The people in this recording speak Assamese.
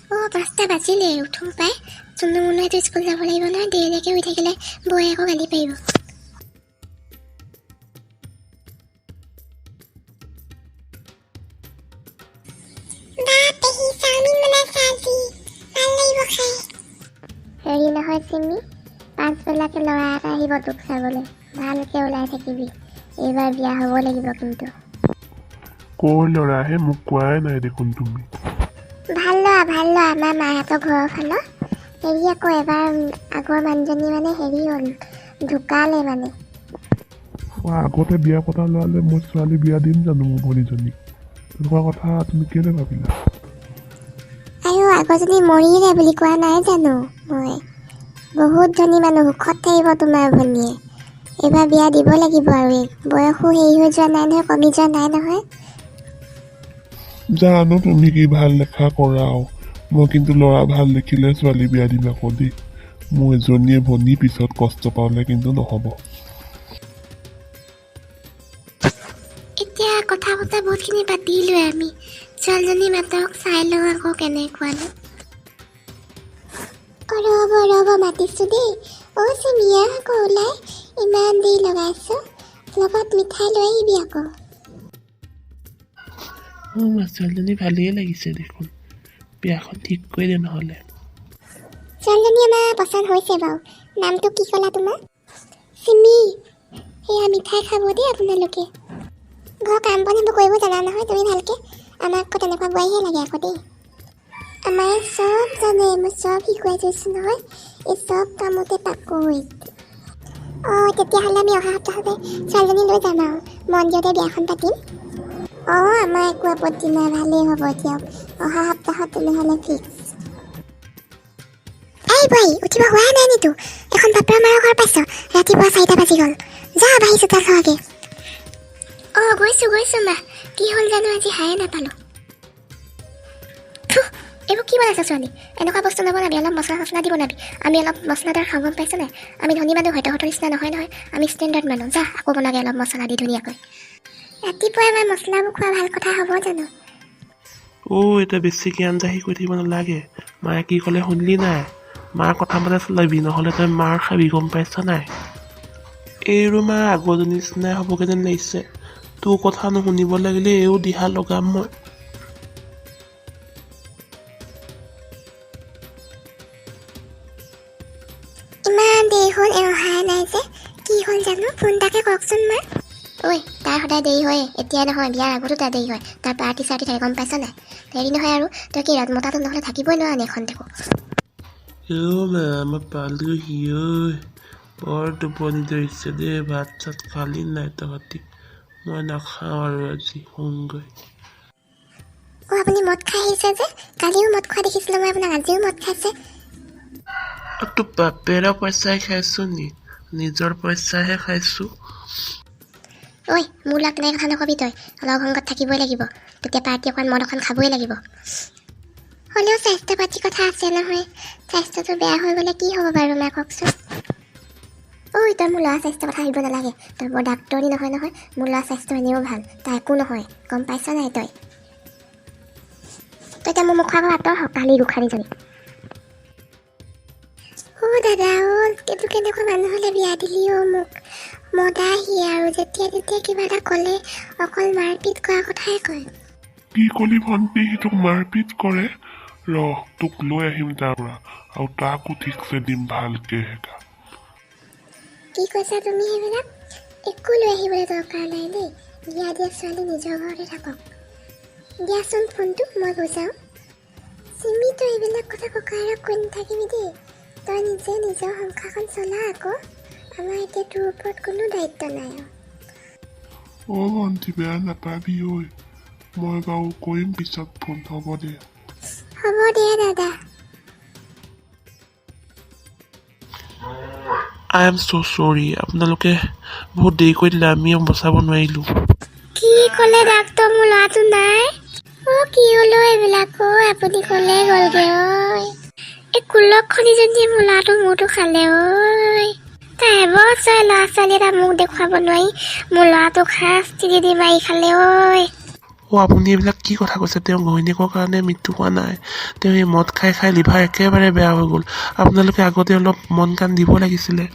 5টা বাজিলে উঠো পাই চুনু মুনুহেতো স্কুল যাব লাগিব নহয় দেৰিলৈকে শুই থাকিলে বৌয়ে আকৌ গালি পাৰিব হেৰি নহয় চিমি পাঁচবেলাকে ল'ৰা এটা আহিব তোক চাবলৈ ভালকে ওলাই থাকিবি এইবাৰ বিয়া হ'ব লাগিব কিন্তু কৰ ল'ৰাহে মোক কোৱাই নাই দেখোন তুমি ভাল ল'ৰা আমাৰ মাহঁতৰ ঘৰৰ ফালৰ হেৰি আকৌ এবাৰ আগৰ মানুহজনী মানে হেৰি হ'ল ঢুকালে মানে আগতে বিয়া পতা ল'ৰালে মই ছোৱালী বিয়া দিম জানো মোৰ ভনীজনী তেনেকুৱা কথা তুমি কেলে ভাবিলা আয়ো আগৰজনী মৰিলে বুলি কোৱা নাই জানো মই বহুত ধনী মানুহ সুখত থাকিব তোমাৰ ভনীয়ে এইবাৰ বিয়া দিব লাগিব আৰু বয়সো হেৰি হৈ যোৱা নাই নহয় কমি যোৱা নাই নহয় জানো তুমি কি ভাল লেখা কৰাও মই কিন্তু ল'ৰা ভাল দেখিলে ছোৱালী বিয়া দিম আকৌ দেই মোৰ এজনীয়ে ভনী পিছত কষ্ট পালে কিন্তু নহ'ব এতিয়া কথা বতৰা বহুতখিনি পাতিলোৱে আমি ছোৱালীজনী মাতক চাই লওঁ আকৌ কেনেকুৱানো ৰ'ব মাতিছোঁ দেই চিমিয়া আকৌ ওলাই ইমান দেৰি লগাইছোঁ লগত মিঠাই লৈ আহিবি আকৌ ছোৱালীজনী ভালেই লাগিছে দেখোন বিয়াখন ঠিক কৰি দে নহ'লে ছোৱালীজনী আমাৰ পচন্দ হৈছে বাৰু নামটো কি ক'লা তোমাৰ চিমি সেয়া মিঠাই খাব দেই আপোনালোকে ঘৰৰ কাম বন সেইবোৰ কৰিব জানা নহয় তুমি ভালকৈ আমাক আকৌ তেনেকুৱা বোৱাৰীহে লাগে আকৌ দেই আমাৰ চব জানে মই চব শিকুৱাই থৈছোঁ নহয় এই চব কামতে পাকৈত তেতিয়াহ'লে আমি অহা সপ্তাহতে ছোৱালীজনী লৈ যাম আৰু মন্দিৰতে বিয়াখন পাতিম আমাৰ একো আপত্তি নাই ভালেই হ'ব দিয়ক অহা সপ্তাহত তেনেহ'লে ফিক্স এই বোৱাৰী উঠিব হোৱা নাই নিতো এখন বাপৰা মাৰৰ ঘৰ পাইছ ৰাতিপুৱা 4টা বাজি গ'ল যা বাঢ়ি চোতাল চোৱাগে গৈছোঁ মা কি হ'ল জানো আজি হায়ে নাপালোঁ এইবোৰ কি বনাইছে ছোৱালী এনেকুৱা বস্তু নবনাবি অলপ মছলা দি বনাবি আমি অলপ মছলাদাৰ খাওঁ গম পাইছ নাই আমি ধনী মানুহ হয়তো নিচিনা নহয় আমি ষ্টেণ্ডাৰ্ড মানুহ যা আকৌ বনাগে অলপ মছলা দি ধুনীয়াকৈ ৰাতিপুৱাই আমাৰ মছলাবোৰ খোৱা ভাল কথা হ'ব জানো এতিয়া বেছিকৈ আঞ্জাহি কৰি থাকিব নালাগে মায়ে কি ক'লে শুনিলি নাই মাৰ কথা মানে চলাবি নহ'লে তই মাৰ খাবি গম পাইছ নাই এইৰো মাৰ আগৰজনী নিচিনাই হ'বগৈ যেন লাগিছে তোৰ কথা নুশুনিব লাগিলে এইও দিহা লগাম মই ইমান দেৰি হ'ল অহাই নাই যে কি হ'ল জানো ফোন এটাকে কওকচোন মাৰ তাৰ সদায় দেৰি হয় এতিয়া নহয় বিয়াৰ আগতো তাৰ দেৰি হয় তাৰ পাৰ্টি চাৰ্টি থাকে গম পাইছ নাই দেৰি নহয় আৰু তই কি ৰাজমতাটো নহ'লে থাকিবই নোৱাৰ এখন দেখো মই পালোহি বৰ টোপনি ধৰিছে দেই ভাত চাত খালি নাই তহঁতি মই নাখাওঁ আৰু আজি শুমগৈ আপুনি মদ খাই আহিছে যে কালিও মদ খোৱা দেখিছিলোঁ মই আপোনাক আজিও মদ খাইছে তোৰ বাপেৰৰ পইচাই খাইছোঁ নি নিজৰ পইচাহে খাইছোঁ মোৰ লগত তেনেকৈ কথা নকবি তই অলপ সংগত থাকিবই লাগিব তেতিয়া পাৰ্টি অকণ মদ অকণ খাবই লাগিব হ'লেও স্বাস্থ্য পাতিৰ কথা আছে নহয় স্বাস্থ্যটো বেয়া হৈ গ'লে কি হ'ব বাৰু মায়ে কওকচোন তই মোৰ ল'ৰা স্বাস্থ্যৰ কথা ভাবিব নালাগে তই বৰ ডাক্তৰী নহয় মোৰ ল'ৰা স্বাস্থ্য এনেও ভাল তাৰ একো নহয় গম পাইছ নাই তই এতিয়া মোৰ মুখৰ আগত আঁতৰ কালি ৰুখানীজনী দাদা এইটো কেনেকুৱা মানুহলৈ বিয়া দিলি মোক মদাহি আৰু যেতিয়া তেতিয়া কিবা এটা ক'লে অকল মাৰপিট কৰা কথাই কয় কি ক'লি ভণ্টি তোক মাৰপিট কৰে তোক লৈ আহিম তাৰ পৰা আৰু তাকো ঠিকছে দিম ভালকে হেকা কি কৈছা তুমি সেইবিলাক একো লৈ আহিবলৈ দৰকাৰ নাই দেই বিয়া দিয়া ছোৱালী নিজৰ ঘৰতে থাকক দিয়াচোন ফোনটো মই বুজাওঁ চিমি তই এইবিলাক কথা ককাইৰক কৈ নাথাকিবি দেই তই নিজে নিজৰ সংসাৰখন চলা আকৌ আমাৰ এতিয়া তোৰ ওপৰত কোনো দায়িত্ব নাই ভণ্টি বেয়া নাপাবি মই বাৰু কৰিম পিছত ফোন হ'ব দে দাদা আই এম ছ' চৰি আপোনালোকে বহুত দেৰি কৰি দিলে আমি বচাব নোৱাৰিলোঁ কি ক'লে ডাক্তৰ মোৰ ল'ৰাটো নাই কি হ'লো এইবিলাক আপুনি ক'লে গ'লগে এই কুলক্ষণীজনীয়ে মোৰ ল'ৰাটো মূৰটো খালে তাই এবছৰ ল'ৰা ছোৱালী এটা মোক দেখুৱাব নোৱাৰি মোৰ ল'ৰাটোক শাস্তি দি মাৰি খালে আপুনি এইবিলাক কি কথা কৈছে? তেওঁ ঘৈণীয়েকৰ কাৰণে মৃত্যু হোৱা নাই, তেওঁ এই মদ খাই খাই লিভাৰ একেবাৰে বেয়া হৈ গ'ল। আপোনালোকে আগতে অলপ মন কাণ দিব লাগিছিলে।